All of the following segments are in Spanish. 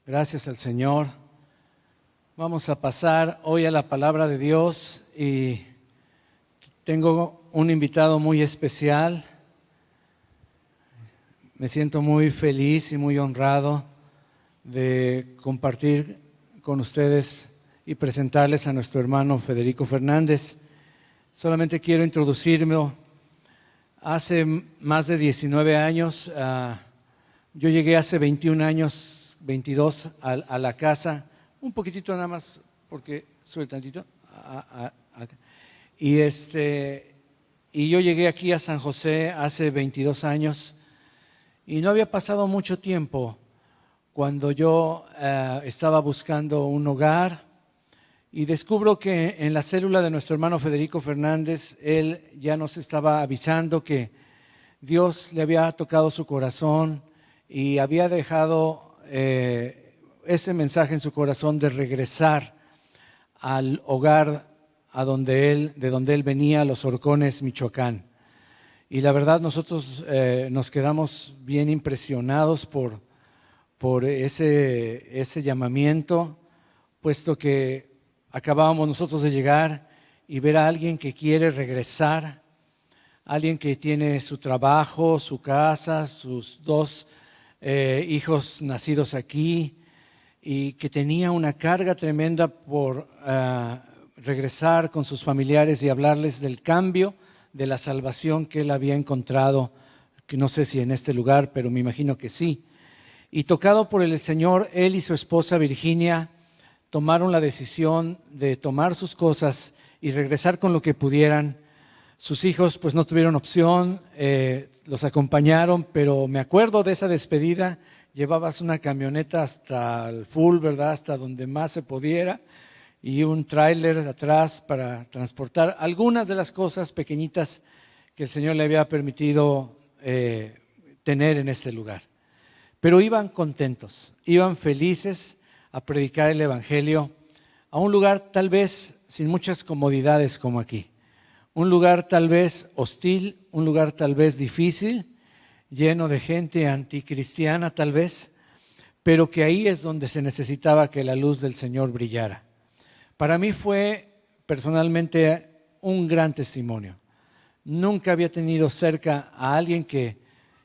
Gracias al Señor. Vamos a pasar hoy a la palabra de Dios y tengo un invitado muy especial. Me siento muy feliz y muy honrado de compartir con ustedes y presentarles a nuestro hermano Federico Fernández. Solamente quiero introducirme. Hace más de 19 años, yo llegué hace 21 años, 22 a la casa, un poquitito nada más, porque sube tantito. Y yo llegué aquí a San José hace 22 años y no había pasado mucho tiempo cuando yo estaba buscando un hogar y descubro que en la célula de nuestro hermano Federico Fernández, él ya nos estaba avisando que Dios le había tocado su corazón y había dejado ese mensaje en su corazón de regresar al hogar de donde él venía, Los Horcones, Michoacán. Y la verdad nosotros nos quedamos bien impresionados por ese llamamiento, puesto que acabábamos nosotros de llegar y ver a alguien que quiere regresar, alguien que tiene su trabajo, su casa, sus dos hijos nacidos aquí y que tenía una carga tremenda por regresar con sus familiares y hablarles del cambio, de la salvación que él había encontrado, que no sé si en este lugar, pero me imagino que sí. Y tocado por el Señor, él y su esposa Virginia tomaron la decisión de tomar sus cosas y regresar con lo que pudieran. Sus hijos pues no tuvieron opción, los acompañaron, pero me acuerdo de esa despedida. Llevabas una camioneta hasta el full, ¿verdad? Hasta donde más se pudiera, y un tráiler atrás para transportar algunas de las cosas pequeñitas que el Señor le había permitido tener en este lugar. Pero iban contentos, iban felices a predicar el Evangelio a un lugar tal vez sin muchas comodidades como aquí. Un lugar tal vez hostil, un lugar tal vez difícil, lleno de gente anticristiana tal vez, pero que ahí es donde se necesitaba que la luz del Señor brillara. Para mí fue personalmente un gran testimonio. Nunca había tenido cerca a alguien que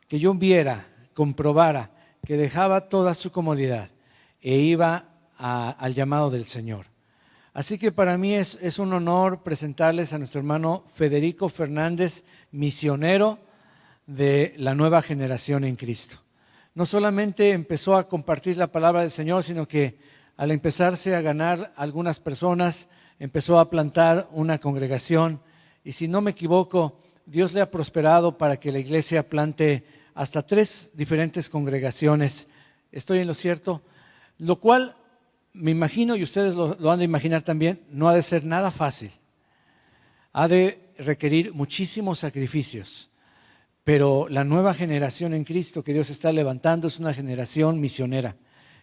yo viera, comprobara, que dejaba toda su comodidad e iba al llamado del Señor. Así que para mí es un honor presentarles a nuestro hermano Federico Fernández, misionero de la nueva generación en Cristo. No solamente empezó a compartir la palabra del Señor, sino que al empezarse a ganar algunas personas, empezó a plantar una congregación. Y si no me equivoco, Dios le ha prosperado para que la iglesia plante hasta 3 diferentes congregaciones. ¿Estoy en lo cierto? Lo cual me imagino, y ustedes lo han de imaginar también, no ha de ser nada fácil. Ha de requerir muchísimos sacrificios. Pero la nueva generación en Cristo que Dios está levantando es una generación misionera.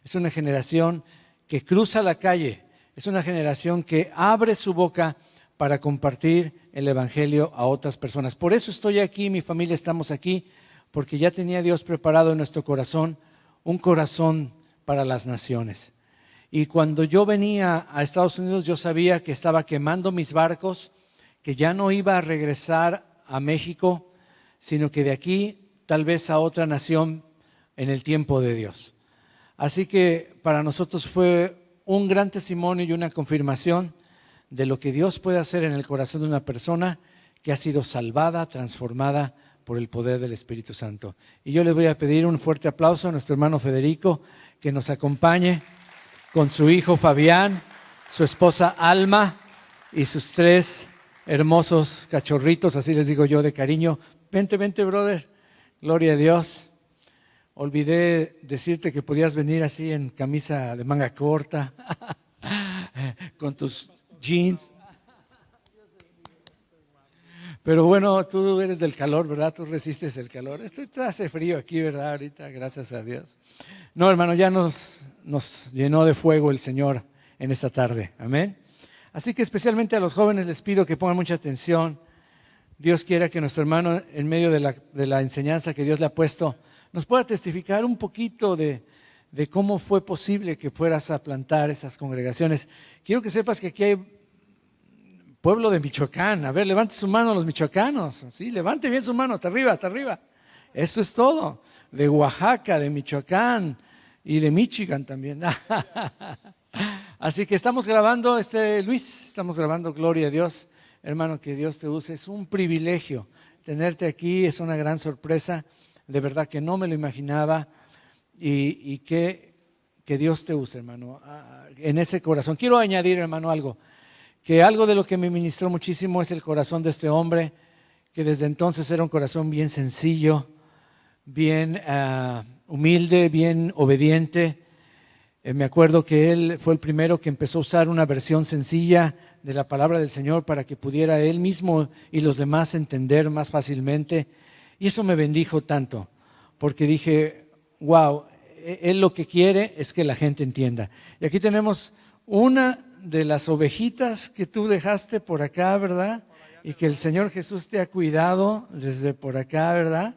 Es una generación que cruza la calle. Es una generación que abre su boca para compartir el Evangelio a otras personas. Por eso estoy aquí, mi familia estamos aquí, porque ya tenía Dios preparado en nuestro corazón un corazón para las naciones. Y cuando yo venía a Estados Unidos, yo sabía que estaba quemando mis barcos, que ya no iba a regresar a México, sino que de aquí tal vez a otra nación en el tiempo de Dios. Así que para nosotros fue un gran testimonio y una confirmación de lo que Dios puede hacer en el corazón de una persona que ha sido salvada, transformada por el poder del Espíritu Santo. Y yo les voy a pedir un fuerte aplauso a nuestro hermano Federico, que nos acompañe con su hijo Fabián, su esposa Alma y sus 3 hermosos cachorritos, así les digo yo de cariño. Vente, brother. Gloria a Dios. Olvidé decirte que podías venir así en camisa de manga corta, con tus jeans. Pero bueno, tú eres del calor, ¿verdad? Tú resistes el calor. Esto hace frío aquí, ¿verdad? Ahorita, gracias a Dios. No, hermano, ya nos llenó de fuego el Señor en esta tarde. Amén. Así que especialmente a los jóvenes les pido que pongan mucha atención. Dios quiera que nuestro hermano, en medio de la enseñanza que Dios le ha puesto, nos pueda testificar un poquito de de cómo fue posible que fueras a plantar esas congregaciones. Quiero que sepas que aquí hay pueblo de Michoacán. A ver, levante su mano los michoacanos. Sí, levante bien su mano, hasta arriba, hasta arriba. Eso es todo. De Oaxaca, de Michoacán y de Michigan también. Así que estamos grabando, Luis, estamos grabando Gloria a Dios. Hermano, que Dios te use. Es un privilegio tenerte aquí, es una gran sorpresa. De verdad que no me lo imaginaba. Y que Dios te use, hermano, en ese corazón. Quiero añadir, hermano, que algo de lo que me ministró muchísimo es el corazón de este hombre, que desde entonces era un corazón bien sencillo, bien humilde, bien obediente. Me acuerdo que él fue el primero que empezó a usar una versión sencilla de la palabra del Señor para que pudiera él mismo y los demás entender más fácilmente. Y eso me bendijo tanto, porque dije, wow, él lo que quiere es que la gente entienda. Y aquí tenemos una de las ovejitas que tú dejaste por acá, ¿verdad? Y que el Señor Jesús te ha cuidado desde por acá, ¿verdad?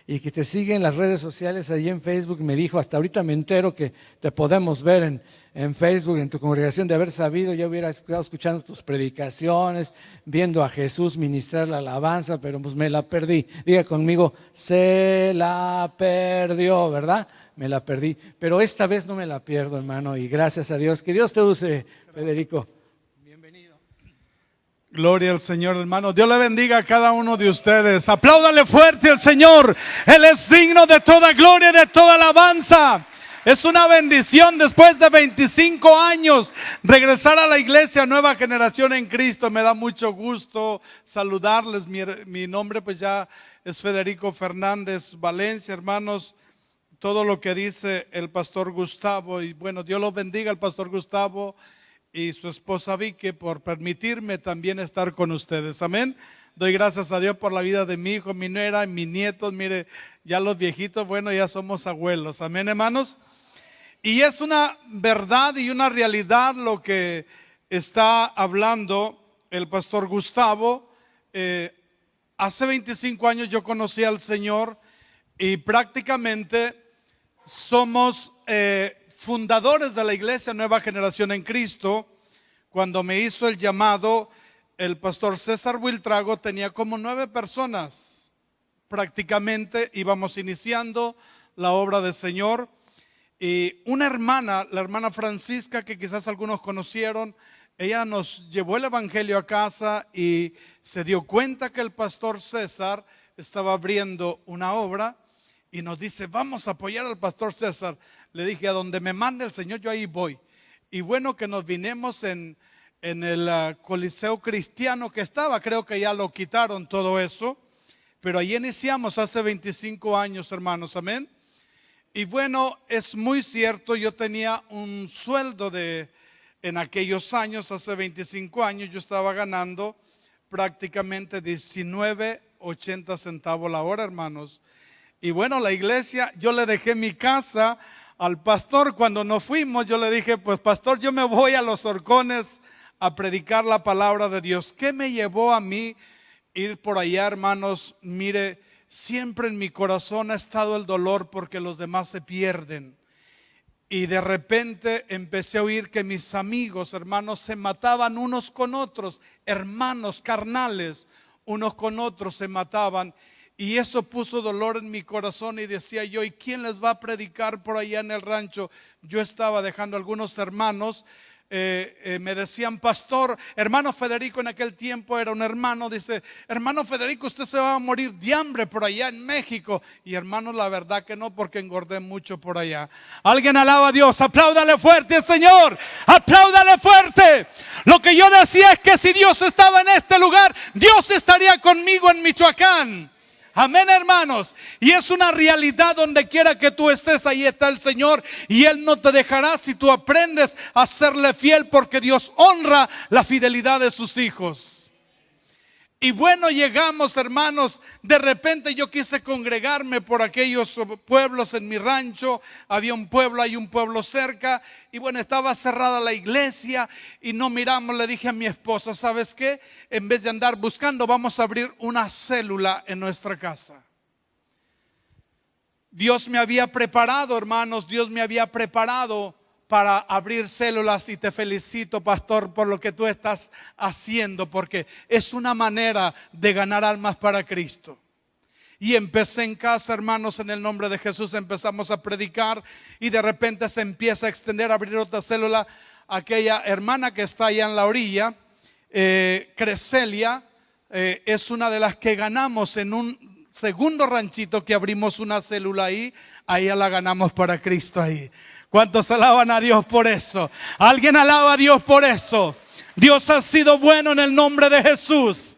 Y que te sigue en las redes sociales, ahí en Facebook. Me dijo, hasta ahorita me entero que te podemos ver en Facebook, en tu congregación. De haber sabido, ya hubiera estado escuchando tus predicaciones, viendo a Jesús ministrar la alabanza, pero pues me la perdí. Diga conmigo, se la perdió, ¿verdad? Me la perdí, pero esta vez no me la pierdo, hermano, y gracias a Dios. Que Dios te use, Federico. Bienvenido. Gloria al Señor, hermano. Dios le bendiga a cada uno de ustedes. Apláudale fuerte al Señor. Él es digno de toda gloria y de toda alabanza. Es una bendición después de 25 años regresar a la iglesia Nueva Generación en Cristo. Me da mucho gusto saludarles. Mi nombre pues ya es Federico Fernández Valencia, hermanos. Todo lo que dice el pastor Gustavo, y bueno, Dios los bendiga al pastor Gustavo y su esposa Vicky por permitirme también estar con ustedes, amén. Doy gracias a Dios por la vida de mi hijo, mi nuera y mis nietos. Mire, ya los viejitos, bueno, ya somos abuelos, amén, hermanos. Y es una verdad y una realidad lo que está hablando el pastor Gustavo. Hace 25 años yo conocí al Señor y prácticamente somos fundadores de la iglesia Nueva Generación en Cristo. Cuando me hizo el llamado el pastor César Wiltrago, tenía como 9 personas. Prácticamente íbamos iniciando la obra del Señor. Y una hermana, la hermana Francisca, que quizás algunos conocieron, ella nos llevó el evangelio a casa y se dio cuenta que el pastor César estaba abriendo una obra y nos dice, vamos a apoyar al pastor César. Le dije, a donde me mande el Señor, yo ahí voy. Y bueno, que nos vinimos en el Coliseo Cristiano que estaba, creo que ya lo quitaron todo eso, pero ahí iniciamos hace 25 años, hermanos, amén. Y bueno, es muy cierto, yo tenía un sueldo en aquellos años, hace 25 años, yo estaba ganando prácticamente 19.80 centavos la hora, hermanos. Y bueno, la iglesia, yo le dejé mi casa al pastor. Cuando nos fuimos, yo le dije, pues pastor, yo me voy a Los Horcones a predicar la palabra de Dios. ¿Qué me llevó a mí ir por allá, hermanos? Mire, siempre en mi corazón ha estado el dolor porque los demás se pierden. Y de repente empecé a oír que mis amigos, hermanos, se mataban unos con otros, hermanos carnales, unos con otros se mataban. Y eso puso dolor en mi corazón y decía yo, ¿y quién les va a predicar por allá en el rancho? Yo estaba dejando algunos hermanos. Me decían, pastor, hermano Federico en aquel tiempo era un hermano, dice, hermano Federico, usted se va a morir de hambre por allá en México. Y hermano, la verdad que no, porque engordé mucho por allá. Alguien alaba a Dios, apláudale fuerte, Señor, apláudale fuerte. Lo que yo decía es que si Dios estaba en este lugar, Dios estaría conmigo en Michoacán. Amén, hermanos. Y es una realidad, donde quiera que tú estés, ahí está el Señor. Y Él no te dejará si tú aprendes a serle fiel, porque Dios honra la fidelidad de sus hijos. Y bueno, llegamos, hermanos, de repente yo quise congregarme por aquellos pueblos en mi rancho. Había un pueblo, hay un pueblo cerca. Y bueno, estaba cerrada la iglesia y no miramos. Le dije a mi esposa, ¿sabes qué? En vez de andar buscando, vamos a abrir una célula en nuestra casa. Dios me había preparado, hermanos, Dios me había preparado para abrir células y te felicito, pastor, por lo que tú estás haciendo, porque es una manera de ganar almas para Cristo. Y empecé en casa, hermanos, en el nombre de Jesús empezamos a predicar y de repente se empieza a extender, a abrir otra célula. Aquella hermana que está allá en la orilla, Creselia, es una de las que ganamos en un segundo ranchito que abrimos una célula ahí. Ahí la ganamos para Cristo ahí. ¿Cuántos alaban a Dios por eso? ¿Alguien alaba a Dios por eso? Dios ha sido bueno en el nombre de Jesús.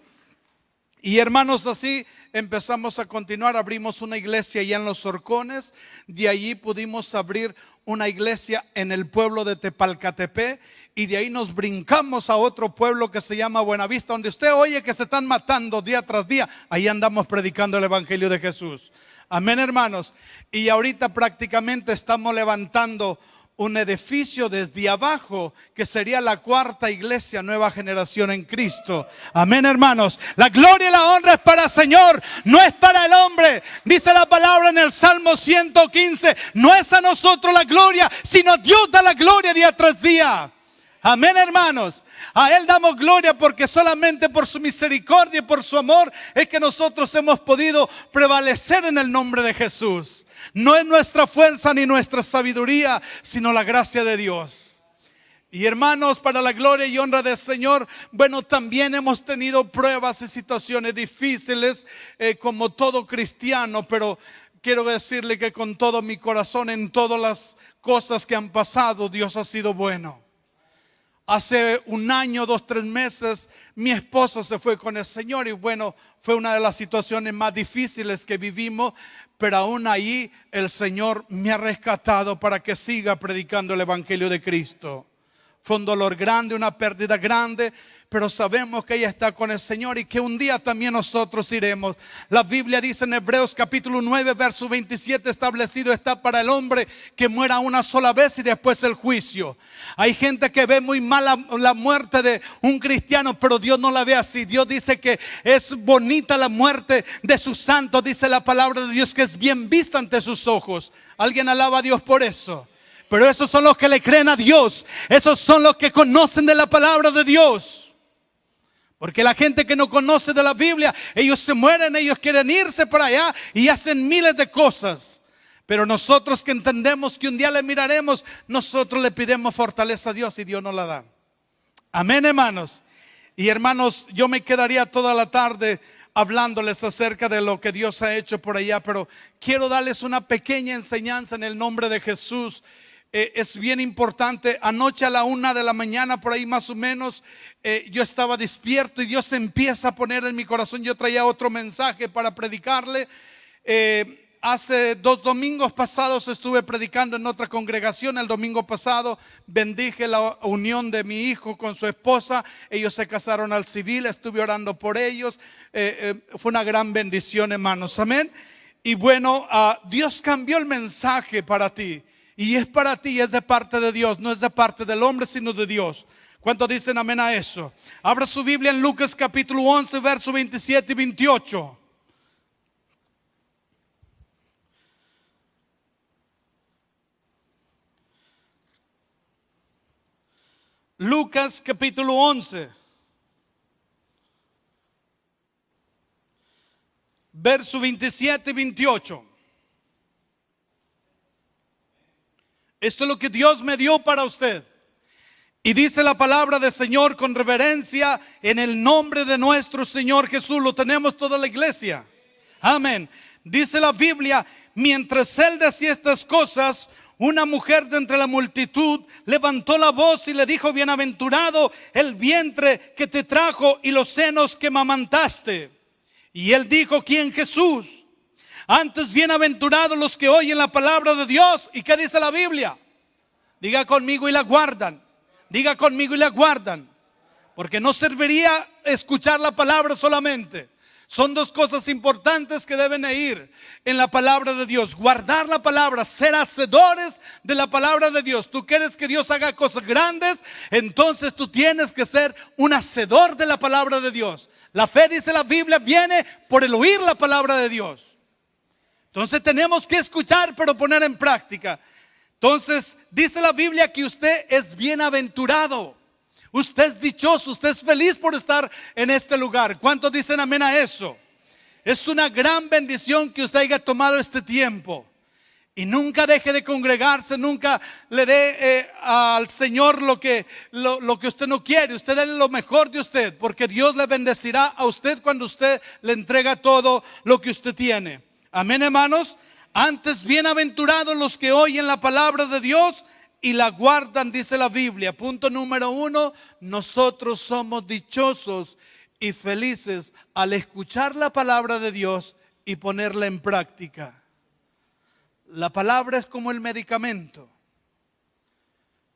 Y hermanos, así empezamos a continuar. Abrimos una iglesia allá en Los Horcones. De allí pudimos abrir una iglesia en el pueblo de Tepalcatepec. Y de ahí nos brincamos a otro pueblo que se llama Buenavista, donde usted oye que se están matando día tras día. Ahí andamos predicando el evangelio de Jesús. Amén, hermanos. Y ahorita prácticamente estamos levantando un edificio desde abajo que sería la cuarta iglesia, Nueva Generación en Cristo. Amén, hermanos. La gloria y la honra es para el Señor, no es para el hombre. Dice la palabra en el Salmo 115: no es a nosotros la gloria, sino a Dios da la gloria día tras día. Amén, hermanos. A Él damos gloria porque solamente por su misericordia y por su amor es que nosotros hemos podido prevalecer en el nombre de Jesús. No es nuestra fuerza ni nuestra sabiduría, sino la gracia de Dios. Y hermanos, para la gloria y honra del Señor, bueno, también hemos tenido pruebas y situaciones difíciles, como todo cristiano, pero quiero decirle que con todo mi corazón, en todas las cosas que han pasado, Dios ha sido bueno. Hace un año, 2, 3 meses, mi esposa se fue con el Señor y bueno, fue una de las situaciones más difíciles que vivimos, pero aún ahí el Señor me ha rescatado para que siga predicando el evangelio de Cristo. Fue un dolor grande, una pérdida grande, pero sabemos que ella está con el Señor y que un día también nosotros iremos. La Biblia dice en Hebreos capítulo 9, verso 27, establecido está para el hombre que muera una sola vez y después el juicio. Hay gente que ve muy mal la muerte de un cristiano, pero Dios no la ve así. Dios dice que es bonita la muerte de sus santos. Dice la palabra de Dios que es bien vista ante sus ojos. ¿Alguien alaba a Dios por eso? Pero esos son los que le creen a Dios. Esos son los que conocen de la palabra de Dios. Porque la gente que no conoce de la Biblia, ellos se mueren, ellos quieren irse para allá y hacen miles de cosas. Pero nosotros que entendemos que un día le miraremos, nosotros le pidemos fortaleza a Dios y Dios nos la da. Amén, hermanos. Y hermanos, yo me quedaría toda la tarde hablándoles acerca de lo que Dios ha hecho por allá, pero quiero darles una pequeña enseñanza en el nombre de Jesús. Es bien importante. Anoche a la 1 de la mañana, por ahí más o menos, yo estaba despierto y Dios empieza a poner en mi corazón. Yo traía otro mensaje para predicarle. Hace 2 domingos pasados estuve predicando en otra congregación. El domingo pasado bendije la unión de mi hijo con su esposa. Ellos se casaron al civil, estuve orando por ellos. Fue una gran bendición, hermanos. Amén. Y bueno, Dios cambió el mensaje para ti. Y es para ti, es de parte de Dios, no es de parte del hombre, sino de Dios. ¿Cuántos dicen amén a eso? Abra su Biblia en Lucas capítulo 11, verso 27 y 28. Lucas capítulo 11, verso 27 y 28. Esto es lo que Dios me dio para usted. Y dice la palabra del Señor con reverencia en el nombre de nuestro Señor Jesús. Lo tenemos toda la iglesia. Amén. Dice la Biblia: mientras él decía estas cosas, una mujer de entre la multitud levantó la voz y le dijo: bienaventurado el vientre que te trajo y los senos que mamantaste. Y él dijo: ¿quién? Jesús. Antes, bienaventurados los que oyen la palabra de Dios. ¿Y qué dice la Biblia? Diga conmigo: y la guardan. Diga conmigo: y la guardan. Porque no serviría escuchar la palabra solamente. Son 2 cosas importantes que deben ir en la palabra de Dios: guardar la palabra, ser hacedores de la palabra de Dios. Tú quieres que Dios haga cosas grandes, entonces tú tienes que ser un hacedor de la palabra de Dios. La fe, dice la Biblia, viene por el oír la palabra de Dios. Entonces tenemos que escuchar, pero poner en práctica. Entonces dice la Biblia que usted es bienaventurado. Usted es dichoso, usted es feliz por estar en este lugar. ¿Cuántos dicen amén a eso? Es una gran bendición que usted haya tomado este tiempo. Y nunca deje de congregarse, nunca le dé al Señor lo que usted no quiere. Usted dé lo mejor de usted, porque Dios le bendecirá a usted cuando usted le entrega todo lo que usted tiene. Amén, hermanos. Antes, bienaventurados los que oyen la palabra de Dios y la guardan, dice la Biblia. Punto número 1, nosotros somos dichosos y felices al escuchar la palabra de Dios y ponerla en práctica. La palabra es como el medicamento.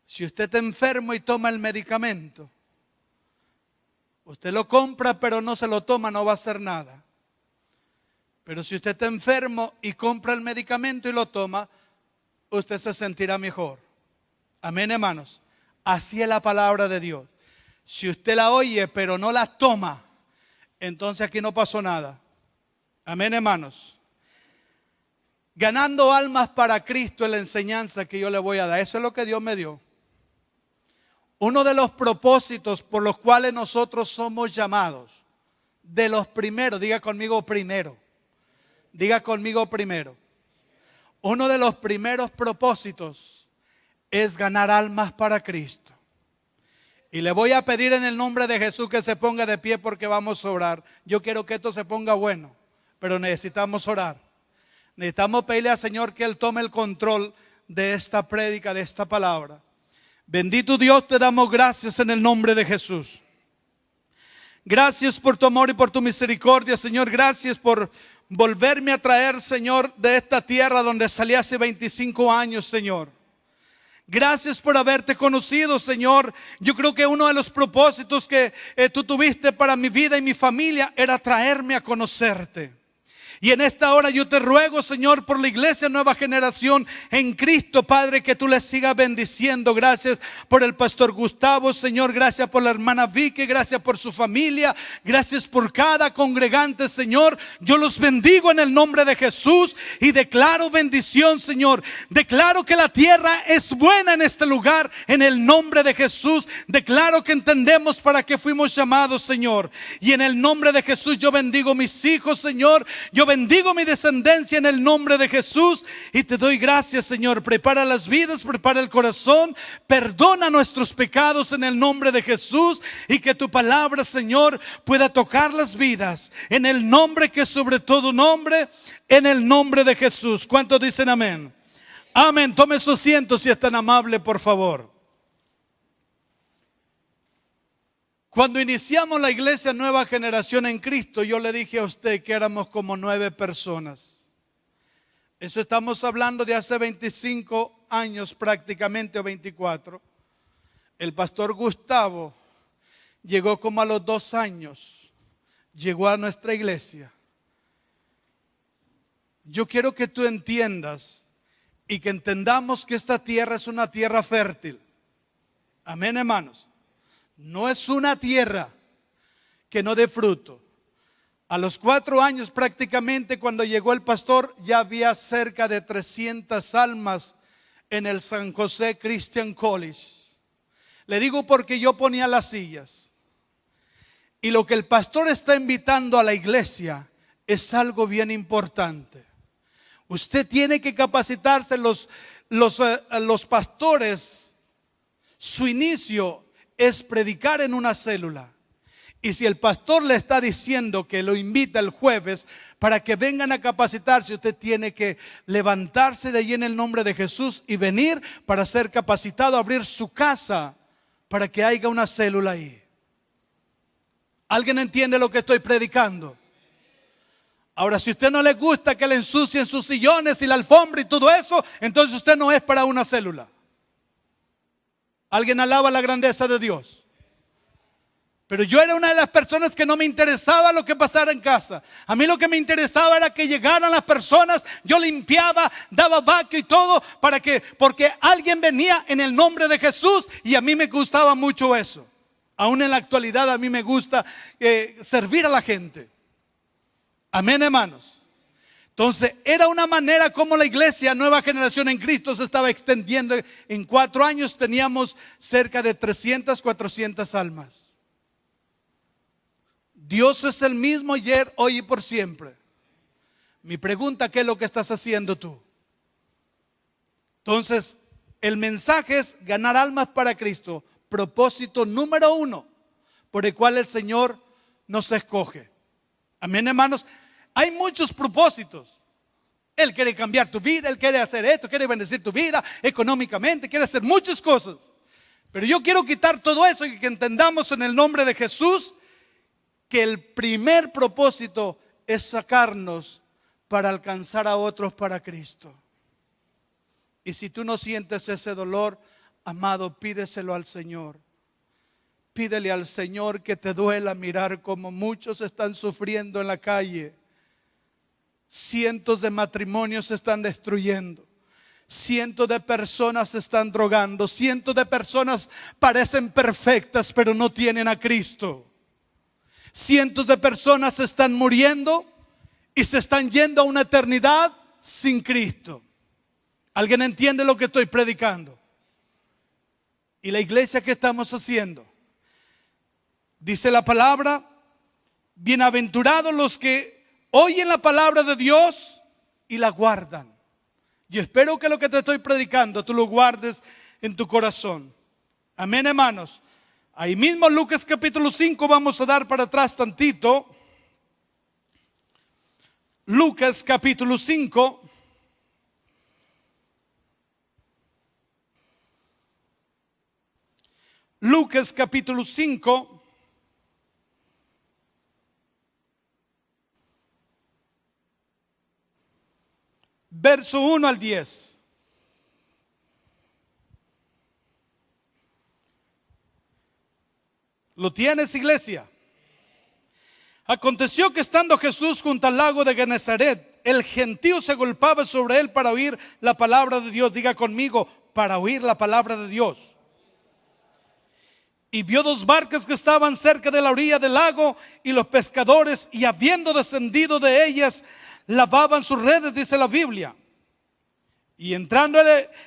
Si usted está enfermo y toma el medicamento, usted lo compra pero no se lo toma, no va a hacer nada. Pero si usted está enfermo y compra el medicamento y lo toma, usted se sentirá mejor. Amén, hermanos. Así es la palabra de Dios. Si usted la oye pero no la toma, entonces aquí no pasó nada. Amén, hermanos. Ganando almas para Cristo es la enseñanza que yo le voy a dar. Eso es lo que Dios me dio. Uno de los propósitos por los cuales nosotros somos llamados, de los primeros, diga conmigo primero. Diga conmigo primero. Uno de los primeros propósitos es ganar almas para Cristo. Y le voy a pedir en el nombre de Jesús que se ponga de pie porque vamos a orar. Yo quiero que esto se ponga bueno, pero necesitamos orar. Necesitamos pedirle al Señor que Él tome el control de esta prédica, de esta palabra. Bendito Dios, te damos gracias en el nombre de Jesús. Gracias por tu amor y por tu misericordia, Señor. Gracias por volverme a traer, Señor, de esta tierra donde salí hace 25 años, Señor. Gracias por haberte conocido, Señor. Yo creo que uno de los propósitos que tú tuviste para mi vida y mi familia era traerme a conocerte. Y en esta hora yo te ruego, Señor, por la iglesia Nueva Generación en Cristo, Padre, que tú les sigas bendiciendo. Gracias por el pastor Gustavo, Señor. Gracias por la hermana Vicky. Gracias por su familia. Gracias por cada congregante, Señor. Yo los bendigo en el nombre de Jesús y declaro bendición, Señor. Declaro que la tierra es buena en este lugar en el nombre de Jesús. Declaro que entendemos para qué fuimos llamados, Señor. Y en el nombre de Jesús yo bendigo mis hijos, Señor. Yo bendigo mi descendencia en el nombre de Jesús y te doy gracias, Señor. Prepara las vidas, prepara el corazón, perdona nuestros pecados en el nombre de Jesús y que tu palabra, Señor, pueda tocar las vidas en el nombre que es sobre todo nombre, en el nombre de Jesús. ¿Cuántos dicen amén? Amén. Tome su asiento si es tan amable, por favor. Cuando iniciamos la iglesia Nueva Generación en Cristo, yo le dije a usted que éramos como 9 personas. Eso estamos hablando de hace 25 años prácticamente, o 24. El pastor Gustavo llegó como a los 2 años, llegó a nuestra iglesia. Yo quiero que tú entiendas y que entendamos que esta tierra es una tierra fértil. Amén, hermanos. No es una tierra que no dé fruto. A los 4 años prácticamente, cuando llegó el pastor, ya había cerca de 300 almas en el San José Christian College. Le digo porque yo ponía las sillas. Y lo que el pastor está invitando a la iglesia es algo bien importante. Usted tiene que capacitarse. Los pastores, su inicio es predicar en una célula. Y si el pastor le está diciendo que lo invita el jueves para que vengan a capacitarse, usted tiene que levantarse de allí en el nombre de Jesús y venir para ser capacitado, abrir su casa para que haya una célula ahí. ¿Alguien entiende lo que estoy predicando? Ahora, si a usted no le gusta que le ensucien sus sillones y la alfombra y todo eso, entonces usted no es para una célula. ¿Alguien alaba la grandeza de Dios? Pero yo era una de las personas que no me interesaba lo que pasara en casa. A mí lo que me interesaba era que llegaran las personas. Yo limpiaba, daba vacuum y todo porque alguien venía en el nombre de Jesús y a mí me gustaba mucho eso. Aún en la actualidad a mí me gusta servir a la gente. Amén, hermanos. Entonces era una manera como la iglesia Nueva Generación en Cristo se estaba extendiendo. En 4 años teníamos cerca de 300, 400 almas. Dios es el mismo ayer, hoy y por siempre. Mi pregunta, ¿qué es lo que estás haciendo tú? Entonces, el mensaje es ganar almas para Cristo. Propósito número 1 por el cual el Señor nos escoge. Amén, hermanos. Hay muchos propósitos. Él quiere cambiar tu vida, Él quiere hacer esto, quiere bendecir tu vida económicamente, quiere hacer muchas cosas. Pero yo quiero quitar todo eso y que entendamos en el nombre de Jesús que el primer propósito es sacarnos para alcanzar a otros para Cristo. Y si tú no sientes ese dolor, amado, pídeselo al Señor. Pídele al Señor que te duela mirar como muchos están sufriendo en la calle. Cientos de matrimonios se están destruyendo. Cientos de personas se están drogando. Cientos de personas parecen perfectas pero no tienen a Cristo. Cientos de personas se están muriendo y se están yendo a una eternidad sin Cristo. ¿Alguien entiende lo que estoy predicando? ¿Y la iglesia qué estamos haciendo? Dice la palabra, bienaventurados los que oyen la palabra de Dios y la guardan. Yo espero que lo que te estoy predicando tú lo guardes en tu corazón. Amén, hermanos. Ahí mismo Lucas capítulo 5, vamos a dar para atrás tantito. Lucas capítulo 5. Lucas capítulo 5. Verso 1 al 10. ¿Lo tienes, iglesia? Aconteció que estando Jesús junto al lago de Genesaret, el gentío se golpeaba sobre él para oír la palabra de Dios. Diga conmigo, para oír la palabra de Dios. Y vio 2 barcas que estaban cerca de la orilla del lago, y los pescadores, y habiendo descendido de ellas, lavaban sus redes, dice la Biblia. Y entrando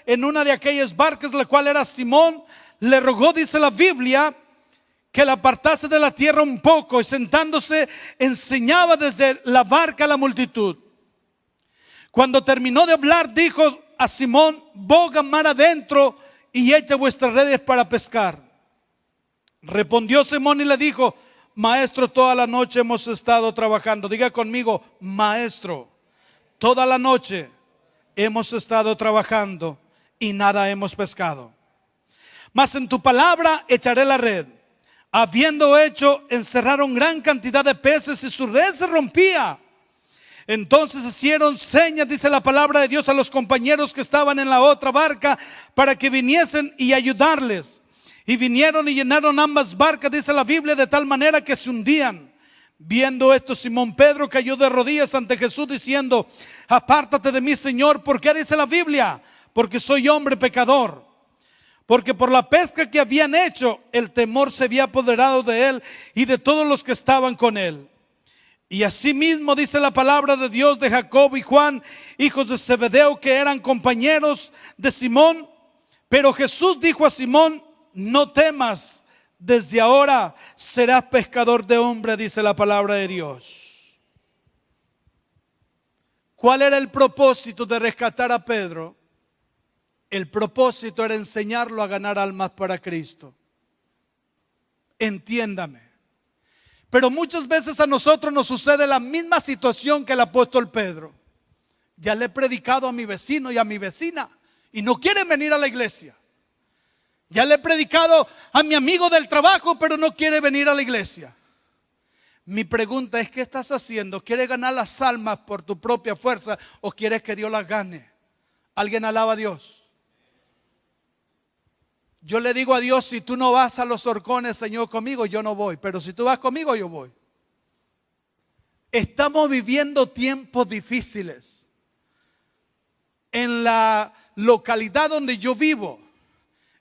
en una de aquellas barcas, la cual era Simón, le rogó, dice la Biblia, que la apartase de la tierra un poco, y sentándose enseñaba desde la barca a la multitud. Cuando terminó de hablar, dijo a Simón: boga mar adentro y echa vuestras redes para pescar. Respondió Simón y le dijo: maestro, toda la noche hemos estado trabajando. Diga conmigo, maestro, toda la noche hemos estado trabajando y nada hemos pescado. Mas en tu palabra echaré la red. Habiendo hecho, encerraron gran cantidad de peces y su red se rompía. Entonces hicieron señas, dice la palabra de Dios, a los compañeros que estaban en la otra barca para que viniesen y ayudarles. Y vinieron y llenaron ambas barcas, dice la Biblia, de tal manera que se hundían. Viendo esto, Simón Pedro cayó de rodillas ante Jesús diciendo: apártate de mí, Señor. ¿Por qué? Dice la Biblia: porque soy hombre pecador. Porque por la pesca que habían hecho, el temor se había apoderado de él y de todos los que estaban con él. Y asimismo dice la palabra de Dios de Jacob y Juan, hijos de Zebedeo, que eran compañeros de Simón. Pero Jesús dijo a Simón: no temas, desde ahora serás pescador de hombres, dice la palabra de Dios. ¿Cuál era el propósito de rescatar a Pedro? El propósito era enseñarlo a ganar almas para Cristo. Entiéndame. Pero muchas veces a nosotros nos sucede la misma situación que el apóstol Pedro. Ya le he predicado a mi vecino y a mi vecina y no quieren venir a la iglesia. Ya le he predicado a mi amigo del trabajo, pero no quiere venir a la iglesia. Mi pregunta es: ¿qué estás haciendo? ¿Quieres ganar las almas por tu propia fuerza o quieres que Dios las gane? ¿Alguien alaba a Dios? Yo le digo a Dios: si tú no vas a los horcones, Señor, conmigo, yo no voy. Pero si tú vas conmigo, yo voy. Estamos viviendo tiempos difíciles. En la localidad donde yo vivo,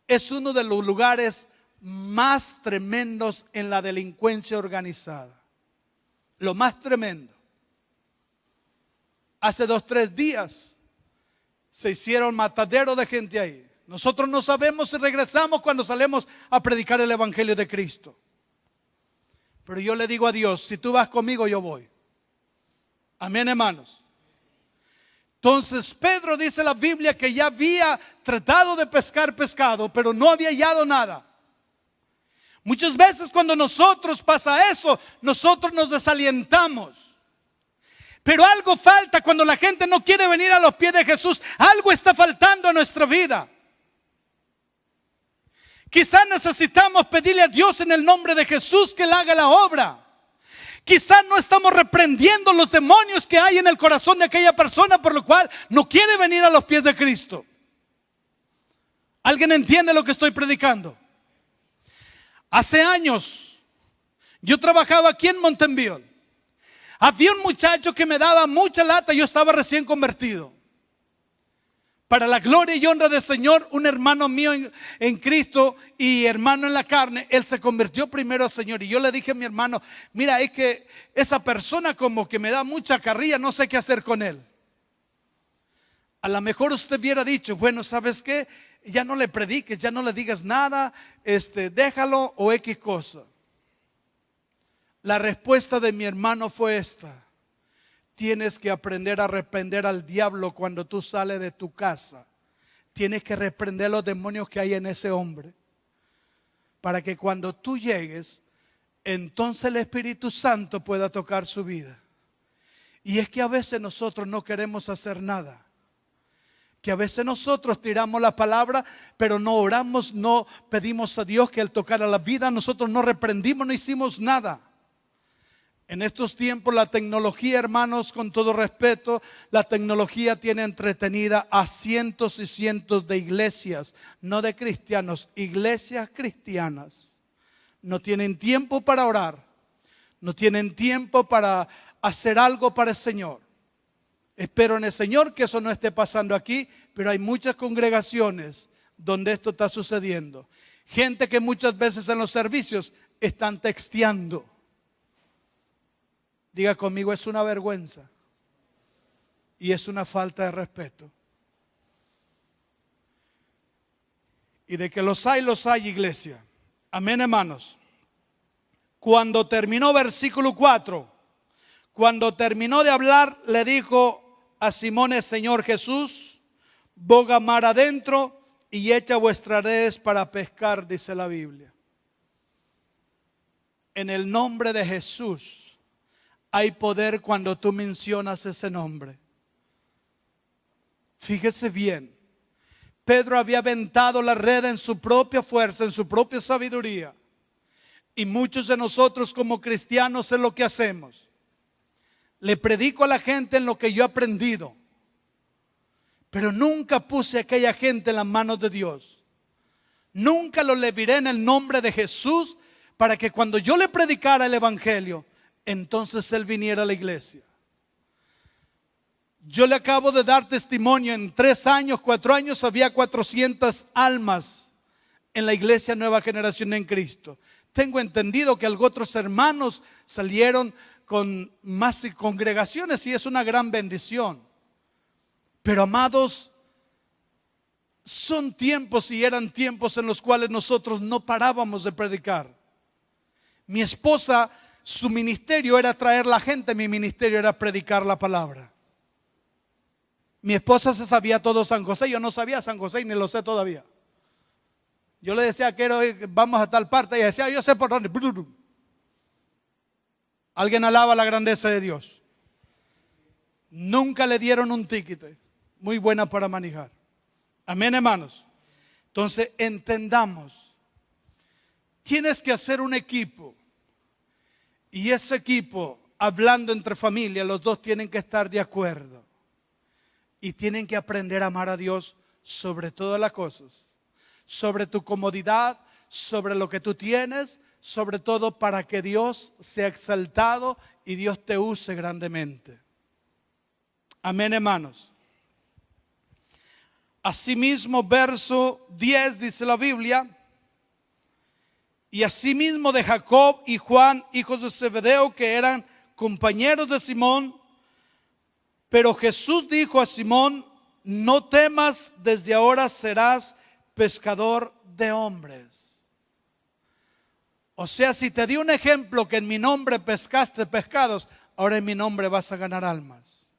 es uno de los lugares más tremendos en la delincuencia organizada. Lo más tremendo. Hace 2, 3 días se hicieron matadero de gente ahí. Nosotros no sabemos si regresamos cuando salimos a predicar el evangelio de Cristo. Pero yo le digo a Dios, si tú vas conmigo, yo voy. Amén, hermanos. Entonces Pedro, dice la Biblia, que ya había tratado de pescar pescado, pero no había hallado nada. Muchas veces cuando nosotros pasa eso, nosotros nos desalientamos. Pero algo falta cuando la gente no quiere venir a los pies de Jesús. Algo está faltando en nuestra vida. Quizás necesitamos pedirle a Dios en el nombre de Jesús que Él haga la obra. Quizás no estamos reprendiendo los demonios que hay en el corazón de aquella persona por lo cual no quiere venir a los pies de Cristo. ¿Alguien entiende lo que estoy predicando? Hace años yo trabajaba aquí en Montenville. Había un muchacho que me daba mucha lata. Yo estaba recién convertido. Para la gloria y honra del Señor, un hermano mío en Cristo y hermano en la carne, él se convirtió primero al Señor. Y yo le dije a mi hermano, mira, es que esa persona como que me da mucha carrilla, no sé qué hacer con él. A lo mejor usted hubiera dicho, bueno, ¿sabes qué? Ya no le prediques, ya no le digas nada, déjalo o X cosa. La respuesta de mi hermano fue esta: tienes que aprender a reprender al diablo cuando tú sales de tu casa. Tienes que reprender los demonios que hay en ese hombre, para que cuando tú llegues, entonces el Espíritu Santo pueda tocar su vida. Y es que a veces nosotros no queremos hacer nada. Que a veces nosotros tiramos la palabra, pero no oramos, no pedimos a Dios que Él tocara la vida. Nosotros no reprendimos, no hicimos nada. En estos tiempos la tecnología, hermanos, con todo respeto, la tecnología tiene entretenida a cientos y cientos de iglesias, no de cristianos, iglesias cristianas. No tienen tiempo para orar, no tienen tiempo para hacer algo para el Señor. Espero en el Señor que eso no esté pasando aquí, pero hay muchas congregaciones donde esto está sucediendo. Gente que muchas veces en los servicios están texteando. Diga conmigo, es una vergüenza y es una falta de respeto. Y de que los hay, iglesia. Amén, hermanos. Cuando terminó versículo 4, cuando terminó de hablar, le dijo a Simón el Señor Jesús: boga mar adentro y echa vuestras redes para pescar, dice la Biblia. En el nombre de Jesús hay poder cuando tú mencionas ese nombre. Fíjese bien, Pedro había aventado la red en su propia fuerza, en su propia sabiduría. Y muchos de nosotros como cristianos es lo que hacemos. Le predico a la gente en lo que yo he aprendido, pero nunca puse a aquella gente en las manos de Dios. Nunca lo leviré en el nombre de Jesús para que cuando yo le predicara el evangelio, entonces él viniera a la iglesia. Yo le acabo de dar testimonio, en 3 años, 4 años había 400 almas en la iglesia Nueva Generación en Cristo. Tengo entendido que algunos otros hermanos salieron con más congregaciones y es una gran bendición. Pero amados, son tiempos y eran tiempos en los cuales nosotros no parábamos de predicar. Mi esposa, su ministerio era traer la gente, mi ministerio era predicar la palabra. Mi esposa se sabía todo San José, yo no sabía San José y ni lo sé todavía. Yo le decía, quiero ir, vamos a tal parte, y ella decía, yo sé por dónde. Alguien alaba la grandeza de Dios. Nunca le dieron un ticket, muy buena para manejar. Amén, hermanos. Entonces entendamos, tienes que hacer un equipo. Y ese equipo, hablando entre familia, los dos tienen que estar de acuerdo. Y tienen que aprender a amar a Dios sobre todas las cosas. Sobre tu comodidad, sobre lo que tú tienes, sobre todo para que Dios sea exaltado y Dios te use grandemente. Amén, hermanos. Asimismo, verso 10 dice la Biblia: y asimismo de Jacob y Juan, hijos de Zebedeo, que eran compañeros de Simón, Pero Jesús dijo a Simón: no temas, desde ahora serás pescador de hombres. O sea, si te di un ejemplo que en mi nombre pescaste pescados, ahora en mi nombre vas a ganar almas.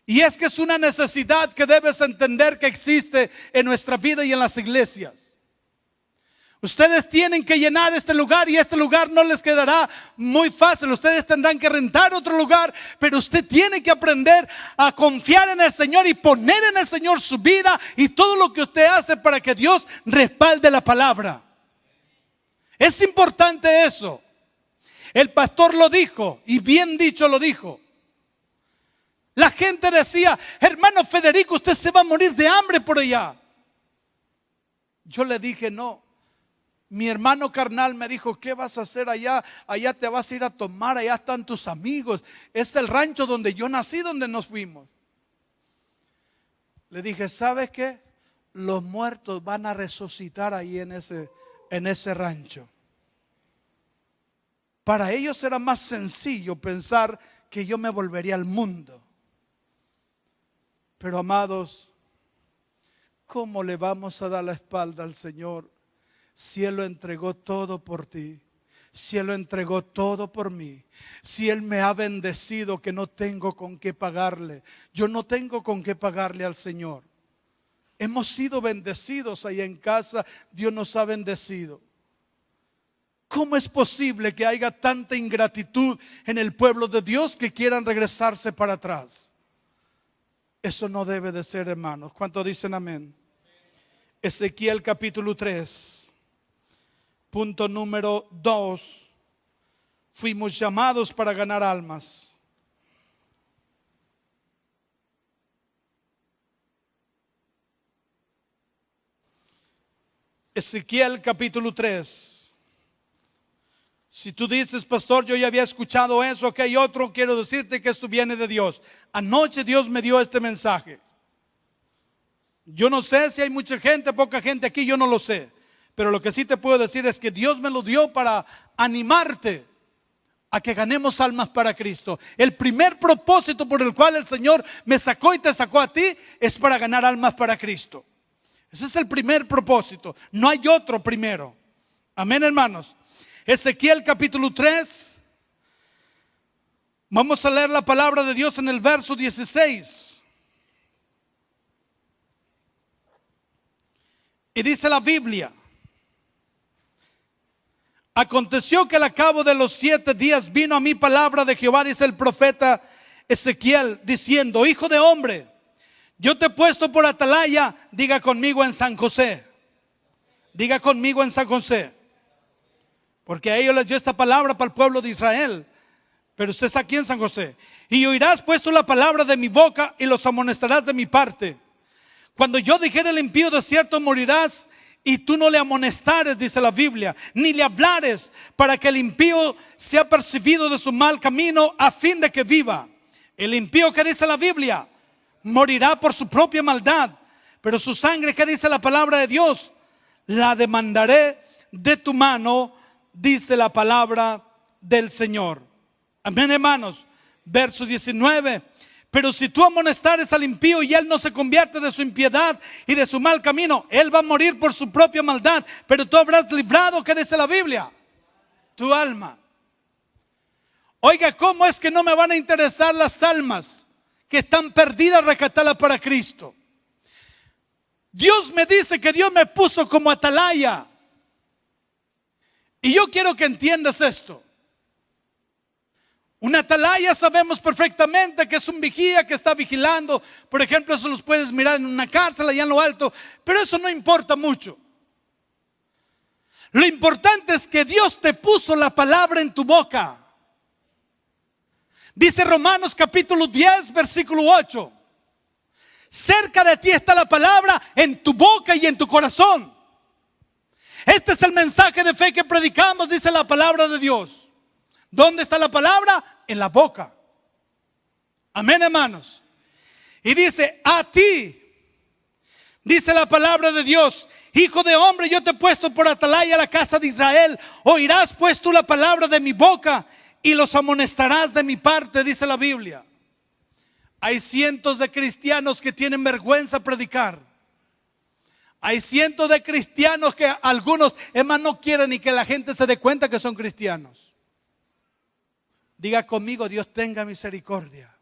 Y es que es una necesidad que debes entender que existe en nuestra vida y en las iglesias. Ustedes tienen que llenar este lugar y este lugar no les quedará muy fácil. Ustedes tendrán que rentar otro lugar, pero usted tiene que aprender a confiar en el Señor y poner en el Señor su vida y todo lo que usted hace para que Dios respalde la palabra. Es importante eso. El pastor lo dijo y bien dicho lo dijo. La gente decía: hermano Federico, usted se va a morir de hambre por allá. Yo le dije: no. Mi hermano carnal me dijo: ¿qué vas a hacer allá? Allá te vas a ir a tomar, allá están tus amigos. Es el rancho donde yo nací, donde nos fuimos. Le dije: ¿sabes qué? Los muertos van a resucitar ahí en ese rancho. Para ellos era más sencillo pensar que yo me volvería al mundo. Pero amados, ¿cómo le vamos a dar la espalda al Señor si Él lo entregó todo por ti? Si Él lo entregó todo por mí. Si Él me ha bendecido que no tengo con qué pagarle. Yo no tengo con qué pagarle al Señor. Hemos sido bendecidos ahí en casa. Dios nos ha bendecido. ¿Cómo es posible que haya tanta ingratitud en el pueblo de Dios que quieran regresarse para atrás? Eso no debe de ser, hermanos. ¿Cuántos dicen amén? Ezequiel capítulo 3. Punto número 2. Fuimos llamados para ganar almas. Ezequiel capítulo 3. Si tú dices: pastor, yo ya había escuchado eso, que hay otro, quiero decirte que esto viene de Dios. Anoche Dios me dio este mensaje. Yo no sé si hay mucha gente, poca gente aquí, yo no lo sé. Pero lo que sí te puedo decir es que Dios me lo dio para animarte a que ganemos almas para Cristo. El primer propósito por el cual el Señor me sacó y te sacó a ti es para ganar almas para Cristo. Ese es el primer propósito. No hay otro primero. Amén, hermanos. Ezequiel capítulo 3. Vamos a leer la palabra de Dios en el verso 16. Y dice la Biblia: aconteció que al cabo de los 7 días vino a mí palabra de Jehová, dice el profeta Ezequiel, diciendo: hijo de hombre, yo te he puesto por atalaya. Diga conmigo: en San José. Diga conmigo: en San José. Porque a ellos les dio esta palabra para el pueblo de Israel. Pero usted está aquí en San José. Y oirás puesto la palabra de mi boca y los amonestarás de mi parte. Cuando yo dijere al impío: de cierto morirás, y tú no le amonestares, dice la Biblia, ni le hablares, para que el impío sea percibido de su mal camino, a fin de que viva. El impío, ¿qué dice la Biblia? Morirá por su propia maldad, pero su sangre, ¿qué dice la palabra de Dios? La demandaré de tu mano, dice la palabra del Señor. Amén, hermanos. Verso 19. Pero si tú amonestares al impío y él no se convierte de su impiedad y de su mal camino, él va a morir por su propia maldad, pero tú habrás librado, ¿qué dice la Biblia? Tu alma. Oiga, ¿cómo es que no me van a interesar las almas que están perdidas, rescatarlas para Cristo? Dios me dice que Dios me puso como atalaya. Y yo quiero que entiendas esto. Una atalaya sabemos perfectamente que es un vigía que está vigilando. Por ejemplo, eso los puedes mirar en una cárcel allá en lo alto. Pero eso no importa mucho. Lo importante es que Dios te puso la palabra en tu boca. Dice Romanos capítulo 10 versículo 8. Cerca de ti está la palabra, en tu boca y en tu corazón. Este es el mensaje de fe que predicamos, dice la palabra de Dios. ¿Dónde está la palabra? En la boca. Amén, hermanos. Y dice: a ti, dice la palabra de Dios: hijo de hombre, yo te he puesto por atalaya a la casa de Israel. Oirás pues tú la palabra de mi boca y los amonestarás de mi parte, dice la Biblia. Hay cientos de cristianos que tienen vergüenza predicar. Hay cientos de cristianos que algunos, es más, no quieren ni que la gente se dé cuenta que son cristianos. Diga conmigo: Dios tenga misericordia.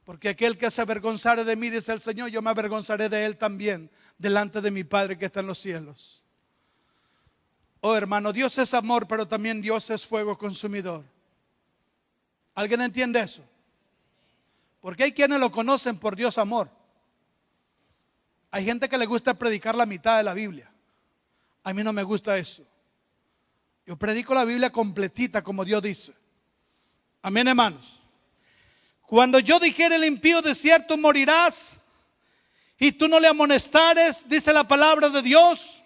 Porque aquel que se avergonzare de mí, dice el Señor, yo me avergonzaré de él también, delante de mi Padre que está en los cielos. Oh hermano, Dios es amor, pero también Dios es fuego consumidor. ¿Alguien entiende eso? Porque hay quienes lo conocen por Dios amor. Hay gente que le gusta predicar la mitad de la Biblia. A mí no me gusta eso. Yo predico la Biblia completita como Dios dice. Amén, hermanos. Cuando yo dijere el impío, de cierto morirás, y tú no le amonestares, dice la palabra de Dios,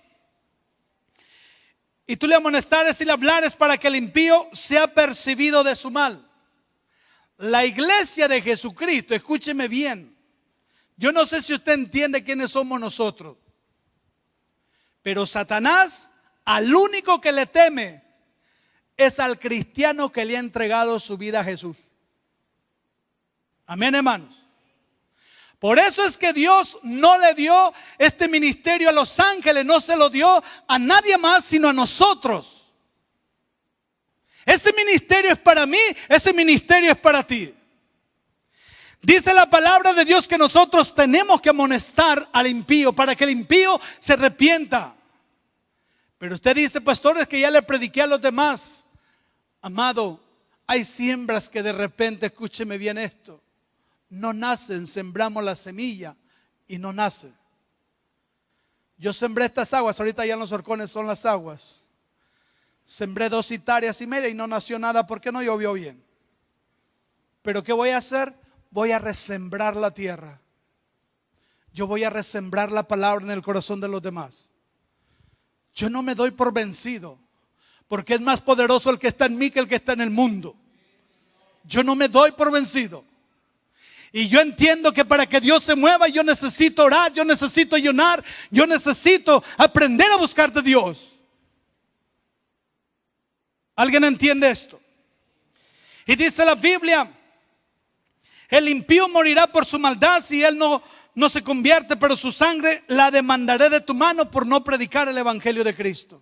y tú le amonestares y le hablares para que el impío sea percibido de su mal. La iglesia de Jesucristo, escúcheme bien, yo no sé si usted entiende quiénes somos nosotros, pero Satanás al único que le teme es al cristiano que le ha entregado su vida a Jesús. Amén, hermanos. Por eso es que Dios no le dio este ministerio a los ángeles, no se lo dio a nadie más sino a nosotros. Ese ministerio es para mí, ese ministerio es para ti. Dice la palabra de Dios que nosotros tenemos que amonestar al impío para que el impío se arrepienta. Pero usted dice: pastor, es que ya le prediqué a los demás. Amado, hay siembras que de repente, escúcheme bien esto, no nacen. Sembramos la semilla y no nace. Yo sembré estas aguas, ahorita ya en los horcones son las aguas. Sembré 2,5 hectáreas y no nació nada porque no llovió bien. Pero ¿qué voy a hacer? Voy a resembrar la tierra. Yo voy a resembrar la palabra en el corazón de los demás. Yo no me doy por vencido, porque es más poderoso el que está en mí que el que está en el mundo. Yo no me doy por vencido. Y yo entiendo que para que Dios se mueva, yo necesito orar, yo necesito ayunar, yo necesito aprender a buscar de Dios. ¿Alguien entiende esto? Y dice la Biblia: el impío morirá por su maldad si él no se convierte, pero su sangre la demandaré de tu mano por no predicar el evangelio de Cristo.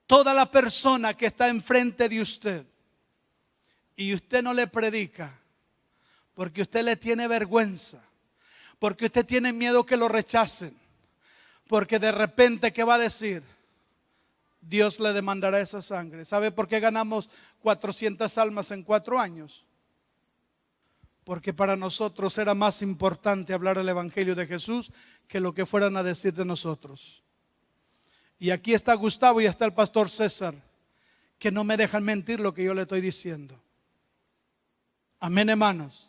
Toda la persona que está enfrente de usted y usted no le predica porque usted le tiene vergüenza, porque usted tiene miedo que lo rechacen, porque de repente, ¿qué va a decir? Dios le demandará esa sangre. ¿Sabe por qué ganamos 400 almas en 4 años? Porque para nosotros era más importante hablar el evangelio de Jesús que lo que fueran a decir de nosotros. Y aquí está Gustavo y está el pastor César, que no me dejan mentir lo que yo le estoy diciendo. Amén, hermanos.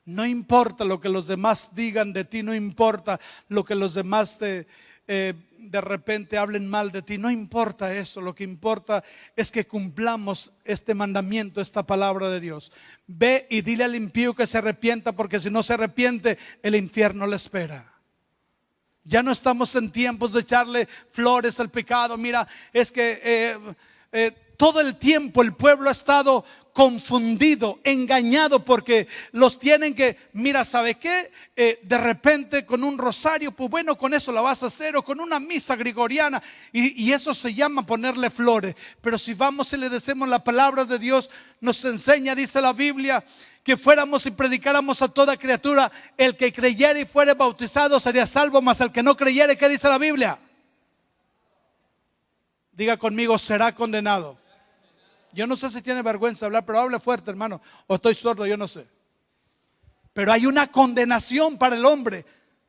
No importa lo que los demás digan de ti, no importa lo que los demás de repente hablen mal de ti, no importa eso. Lo que importa es que cumplamos este mandamiento, esta palabra de Dios. Ve y dile al impío que se arrepienta, porque si no se arrepiente, el infierno le espera. Ya no estamos en tiempos de echarle flores al pecado. Mira, es que todo el tiempo el pueblo ha estado confundido, engañado, porque los tienen que, mira, ¿sabe qué? De repente con un rosario, pues bueno, con eso la vas a hacer, o con una misa gregoriana, y eso se llama ponerle flores. Pero si vamos y le decimos la palabra de Dios, nos enseña, dice la Biblia, que fuéramos y predicáramos a toda criatura: el que creyere y fuere bautizado sería salvo, mas el que no creyere, ¿qué dice la Biblia? Diga conmigo: será condenado. Yo no sé si tiene vergüenza de hablar, pero hable fuerte, hermano, o estoy sordo, yo no sé. Pero hay una condenación para el hombre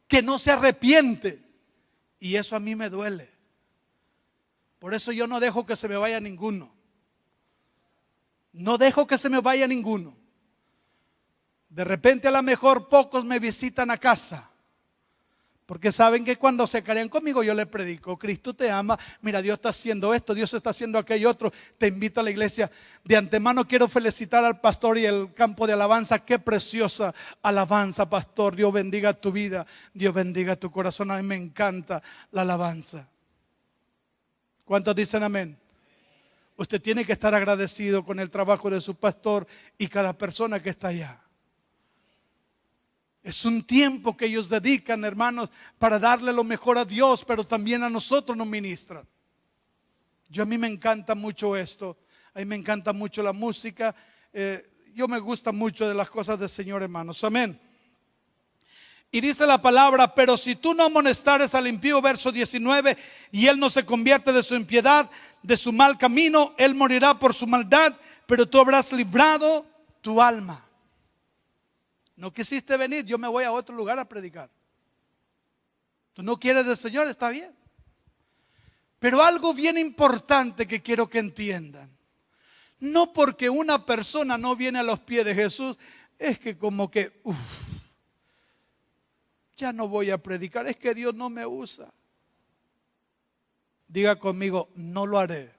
que no se arrepiente, y eso a mí me duele. Por eso yo no dejo que se me vaya ninguno. No dejo que se me vaya ninguno. De repente a lo mejor pocos me visitan a casa, porque saben que cuando se caen conmigo yo les predico: Cristo te ama, mira, Dios está haciendo esto, Dios está haciendo aquello otro, te invito a la iglesia. De antemano quiero felicitar al pastor y el campo de alabanza. Qué preciosa alabanza, pastor. Dios bendiga tu vida, Dios bendiga tu corazón. A mí me encanta la alabanza. ¿Cuántos dicen amén? Usted tiene que estar agradecido con el trabajo de su pastor y cada persona que está allá. Es un tiempo que ellos dedican, hermanos, para darle lo mejor a Dios, pero también a nosotros nos ministran. A mí me encanta mucho esto. A mí me encanta mucho la música. Yo me gusta mucho de las cosas del Señor, hermanos. Amén. Y dice la palabra: pero si tú no amonestares al impío, verso 19, y él no se convierte de su impiedad, de su mal camino, él morirá por su maldad, pero tú habrás librado tu alma. No quisiste venir, yo me voy a otro lugar a predicar. Tú no quieres del Señor, está bien. Pero algo bien importante que quiero que entiendan: no porque una persona no viene a los pies de Jesús, es que como que, ya no voy a predicar, es que Dios no me usa. Diga conmigo: no lo haré.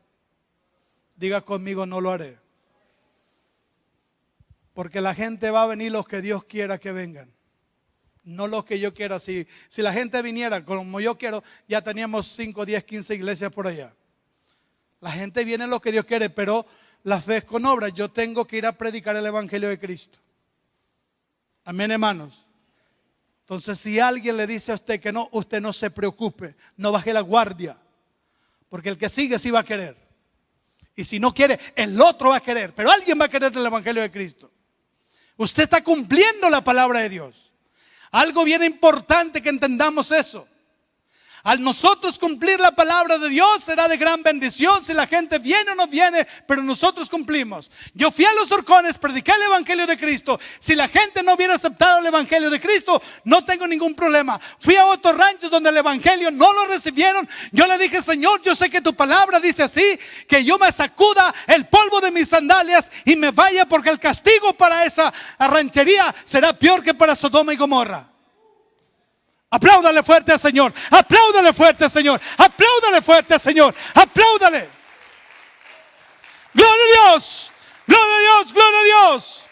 Diga conmigo: no lo haré. Porque la gente va a venir los que Dios quiera que vengan, no los que yo quiera. Si la gente viniera como yo quiero, ya teníamos 5, 10, 15 iglesias por allá. La gente viene los que Dios quiere, pero la fe es con obras. Yo tengo que ir a predicar el evangelio de Cristo. Amén, hermanos. Entonces, si alguien le dice a usted que no, usted no se preocupe, no baje la guardia, porque el que sigue sí va a querer. Y si no quiere, el otro va a querer, pero alguien va a querer el evangelio de Cristo. Usted está cumpliendo la palabra de Dios. Algo bien importante que entendamos eso. Al nosotros cumplir la palabra de Dios, será de gran bendición si la gente viene o no viene, pero nosotros cumplimos. Yo fui a los horcones, prediqué el evangelio de Cristo. Si la gente no hubiera aceptado el evangelio de Cristo, no tengo ningún problema. Fui a otros ranchos donde el evangelio no lo recibieron. Yo le dije: Señor, yo sé que tu palabra dice así, que yo me sacuda el polvo de mis sandalias y me vaya, porque el castigo para esa ranchería será peor que para Sodoma y Gomorra. Apláudale fuerte al Señor, apláudale fuerte al Señor, apláudale fuerte al Señor, apláudale. Gloria a Dios, gloria a Dios, gloria a Dios.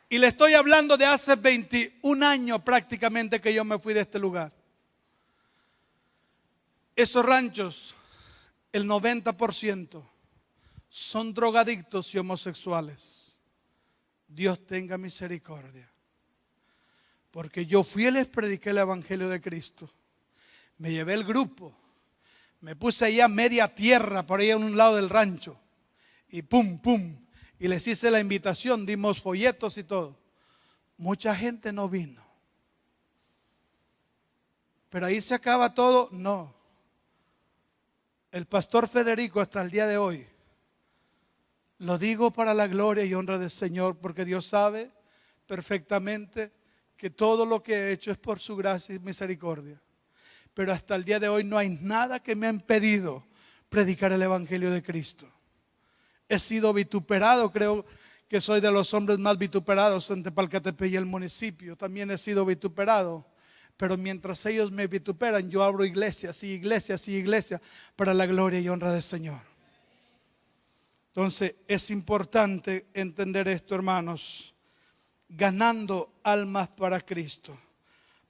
Y le estoy hablando de hace 21 años prácticamente que yo me fui de este lugar. Esos ranchos, el 90% son drogadictos y homosexuales. Dios tenga misericordia. Porque yo fui y les prediqué el evangelio de Cristo. Me llevé el grupo. Me puse ahí a media tierra, por ahí en un lado del rancho. Y pum, pum. Y les hice la invitación, dimos folletos y todo. Mucha gente no vino. Pero ahí se acaba todo. No. El pastor Federico hasta el día de hoy, lo digo para la gloria y honra del Señor, porque Dios sabe perfectamente que todo lo que he hecho es por su gracia y misericordia. Pero hasta el día de hoy no hay nada que me ha impedido predicar el evangelio de Cristo. He sido vituperado, creo que soy de los hombres más vituperados en Tepalcatepec y el municipio. También he sido vituperado, pero mientras ellos me vituperan, yo abro iglesias y iglesias y iglesias para la gloria y honra del Señor. Entonces es importante entender esto, hermanos. Ganando almas para Cristo.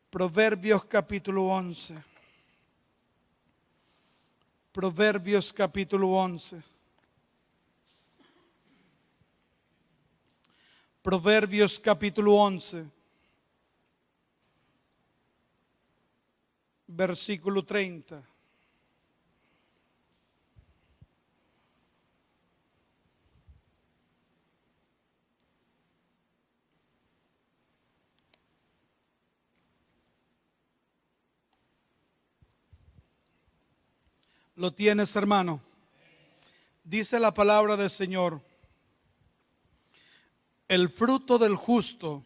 Proverbios capítulo 11. Proverbios capítulo 11. Proverbios capítulo 11. Versículo 30. ¿Lo tienes, hermano? Dice la palabra del Señor: el fruto del justo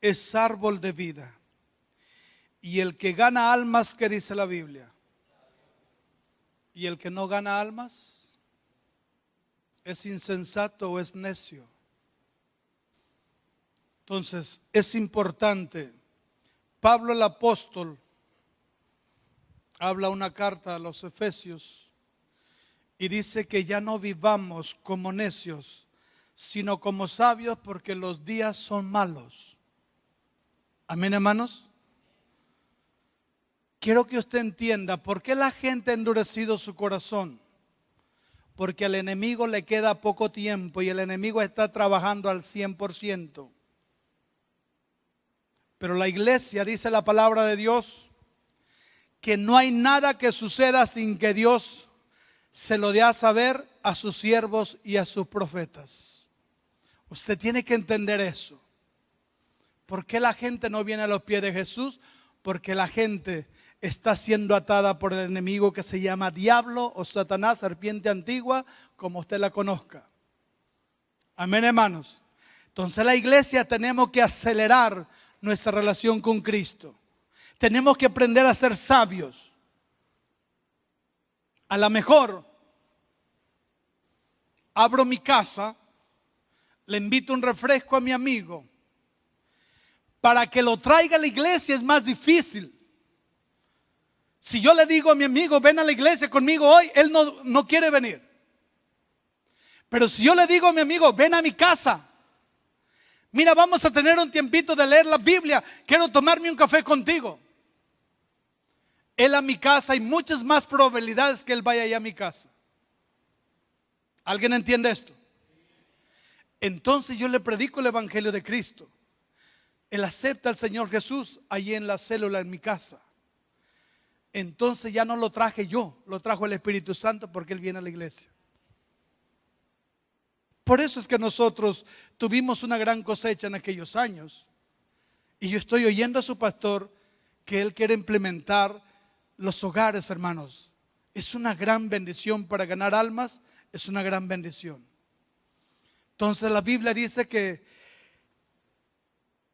es árbol de vida, y el que gana almas, ¿qué dice la Biblia? Y el que no gana almas es insensato o es necio. Entonces es importante. Pablo el apóstol habla una carta a los Efesios y dice que ya no vivamos como necios, sino como sabios, porque los días son malos. Amén, hermanos. Quiero que usted entienda por qué la gente ha endurecido su corazón. porque al enemigo le queda poco tiempo y el enemigo está trabajando al 100%. Pero la iglesia, dice la palabra de Dios, que no hay nada que suceda sin que Dios se lo dé a saber a sus siervos y a sus profetas. Usted tiene que entender eso. ¿Por qué la gente no viene a los pies de Jesús? Porque la gente está siendo atada por el enemigo que se llama diablo o Satanás, serpiente antigua, como usted la conozca. Amén, hermanos. Entonces la iglesia tenemos que acelerar nuestra relación con Cristo. Tenemos que aprender a ser sabios. A lo mejor abro mi casa, le invito un refresco a mi amigo. Para que lo traiga a la iglesia es más difícil. Si yo le digo a mi amigo, ven a la iglesia conmigo hoy, él no quiere venir. Pero si yo le digo a mi amigo, ven a mi casa, mira, vamos a tener un tiempito de leer la Biblia, quiero tomarme un café contigo. Él a mi casa, hay muchas más probabilidades que él vaya allá a mi casa. ¿Alguien entiende esto? Entonces yo le predico el evangelio de Cristo. Él acepta al Señor Jesús allí en la célula en mi casa. Entonces ya no lo traje yo, lo trajo el Espíritu Santo porque Él viene a la iglesia. Por eso es que nosotros tuvimos una gran cosecha en aquellos años. Y yo estoy oyendo a su pastor que él quiere implementar los hogares, hermanos. Es una gran bendición para ganar almas, es una gran bendición. Entonces la Biblia dice que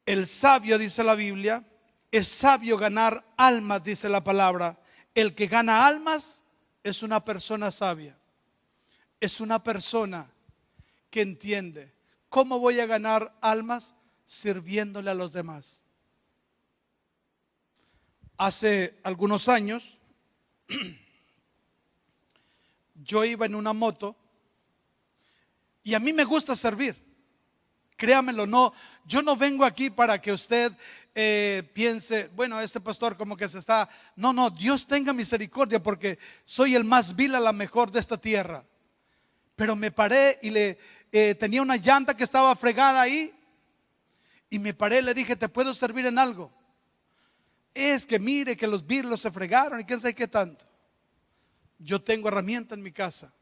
el sabio, dice la Biblia, es sabio ganar almas, dice la palabra. El que gana almas es una persona sabia. Es una persona que entiende. ¿Cómo voy a ganar almas? Sirviéndole a los demás. Hace algunos años, yo iba en una moto y a mí me gusta servir. Créamelo, no, yo no vengo aquí para que usted piense, bueno, este pastor como que se está. No, Dios tenga misericordia porque soy el más vil a la mejor de esta tierra. Pero me paré y tenía una llanta que estaba fregada ahí. Y me paré y le dije, ¿te puedo servir en algo? Es que mire que los birlos se fregaron y quién sabe qué tanto. Yo tengo herramienta en mi casa.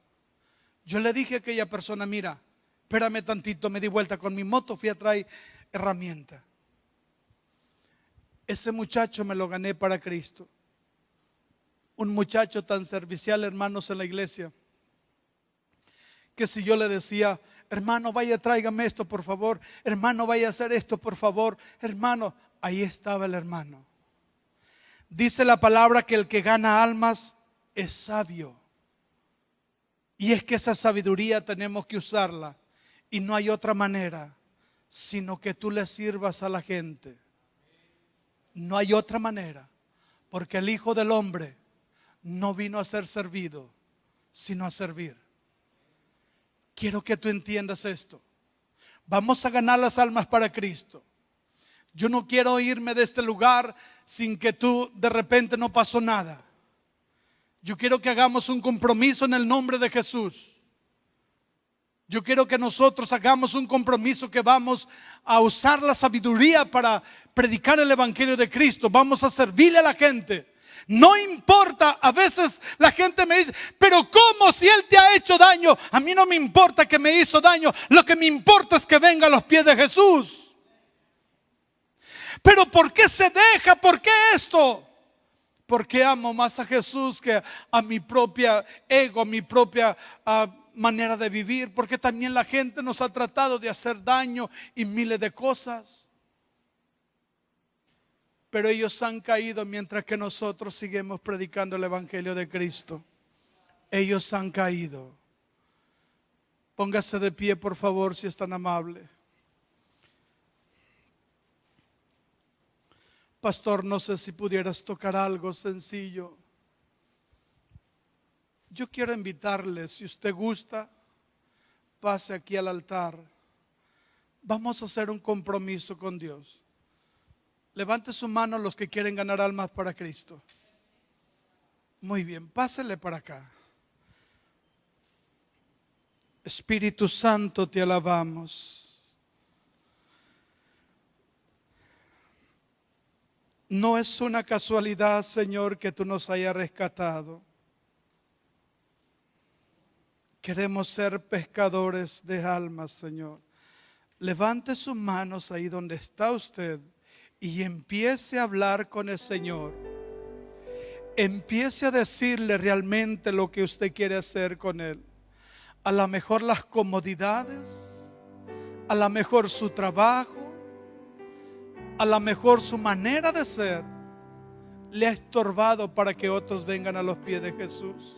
Yo le dije a aquella persona, mira, espérame tantito, me di vuelta con mi moto, fui a traer herramienta. Ese muchacho me lo gané para Cristo. Un muchacho tan servicial, hermanos, en la iglesia, que si yo le decía, hermano, vaya, tráigame esto, por favor. Hermano, vaya a hacer esto, por favor. Hermano, ahí estaba el hermano. Dice la palabra que el que gana almas es sabio. Y es que esa sabiduría tenemos que usarla. Y no hay otra manera sino que tú le sirvas a la gente. No hay otra manera, porque el Hijo del Hombre no vino a ser servido, sino a servir. Quiero que tú entiendas esto. Vamos a ganar las almas para Cristo. Yo no quiero irme de este lugar sin que tú de repente no pasó nada. Yo quiero que hagamos un compromiso en el nombre de Jesús. Yo quiero que nosotros hagamos un compromiso que vamos a usar la sabiduría para predicar el evangelio de Cristo. Vamos a servirle a la gente. No importa, a veces la gente me dice, pero ¿cómo si él te ha hecho daño? A mí no me importa que me hizo daño, lo que me importa es que venga a los pies de Jesús. Pero ¿por qué se deja? ¿Por qué esto? Porque amo más a Jesús que a mi propia ego, a mi propia manera de vivir. Porque también la gente nos ha tratado de hacer daño y miles de cosas. Pero ellos han caído mientras que nosotros seguimos predicando el evangelio de Cristo. Ellos han caído. Póngase de pie, por favor, si es tan amable. Pastor, no sé si pudieras tocar algo sencillo. Yo quiero invitarle, si usted gusta, pase aquí al altar. Vamos a hacer un compromiso con Dios. Levante su mano los que quieren ganar almas para Cristo. Muy bien, pásele para acá. Espíritu Santo, te alabamos. No es una casualidad, Señor, que tú nos hayas rescatado. Queremos ser pescadores de almas, Señor. Levante sus manos ahí donde está usted y empiece a hablar con el Señor. Empiece a decirle realmente lo que usted quiere hacer con Él. A lo mejor las comodidades, a lo mejor su trabajo, a lo mejor su manera de ser le ha estorbado para que otros vengan a los pies de Jesús.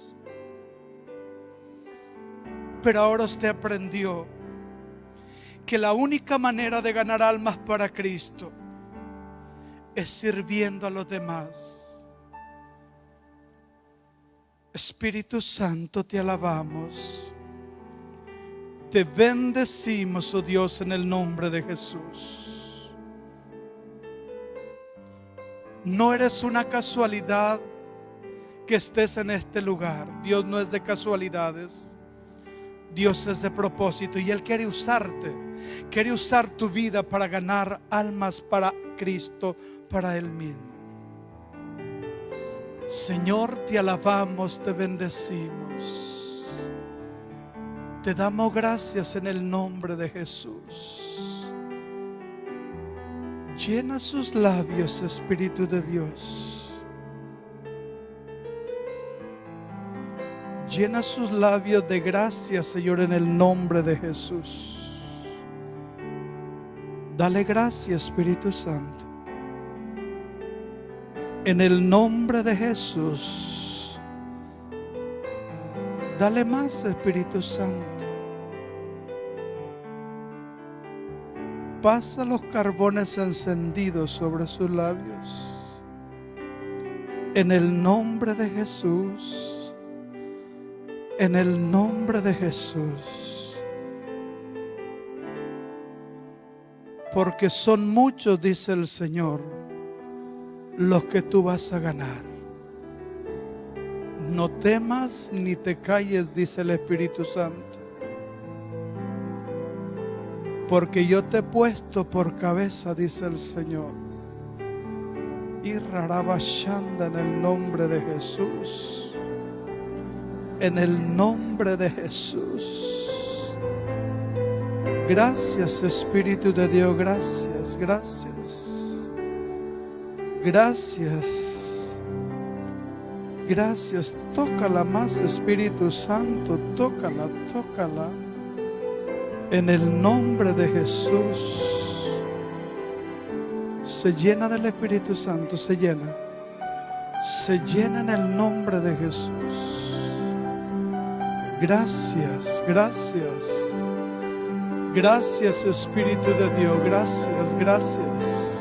Pero ahora usted aprendió que la única manera de ganar almas para Cristo es sirviendo a los demás. Espíritu Santo, te alabamos. Te bendecimos, oh Dios, en el nombre de Jesús. No eres una casualidad que estés en este lugar. Dios no es de casualidades. Dios es de propósito y Él quiere usarte. Quiere usar tu vida para ganar almas para Cristo, para Él mismo. Señor, te alabamos, te bendecimos. Te damos gracias en el nombre de Jesús. Llena sus labios, Espíritu de Dios. Llena sus labios de gracia, Señor, en el nombre de Jesús. Dale gracias, Espíritu Santo. En el nombre de Jesús. Dale más, Espíritu Santo. Pasa los carbones encendidos sobre sus labios. En el nombre de Jesús. En el nombre de Jesús. Porque son muchos, dice el Señor, los que tú vas a ganar. No temas ni te calles, dice el Espíritu Santo. Porque yo te he puesto por cabeza, dice el Señor. Y rarabashanda, en el nombre de Jesús. En el nombre de Jesús. Gracias, Espíritu de Dios, gracias, gracias. Gracias. Gracias. Tócala más, Espíritu Santo, tócala, tócala. En el nombre de Jesús. Se llena del Espíritu Santo, se llena. Se llena en el nombre de Jesús. Gracias, gracias. Gracias, Espíritu de Dios, gracias, gracias.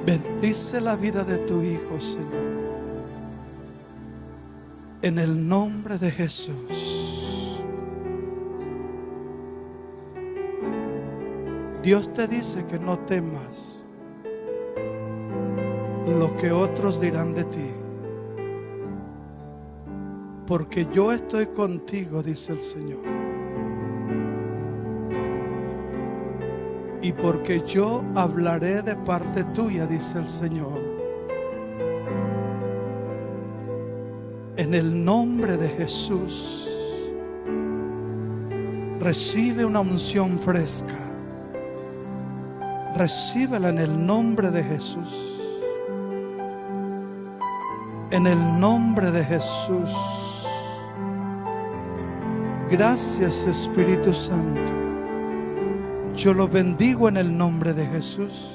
Bendice la vida de tu Hijo, Señor. En el nombre de Jesús. Dios te dice que no temas lo que otros dirán de ti. Porque yo estoy contigo, dice el Señor. Y porque yo hablaré de parte tuya, dice el Señor. En el nombre de Jesús, recibe una unción fresca. Recíbela en el nombre de Jesús. En el nombre de Jesús. Gracias, Espíritu Santo. Yo lo bendigo en el nombre de Jesús.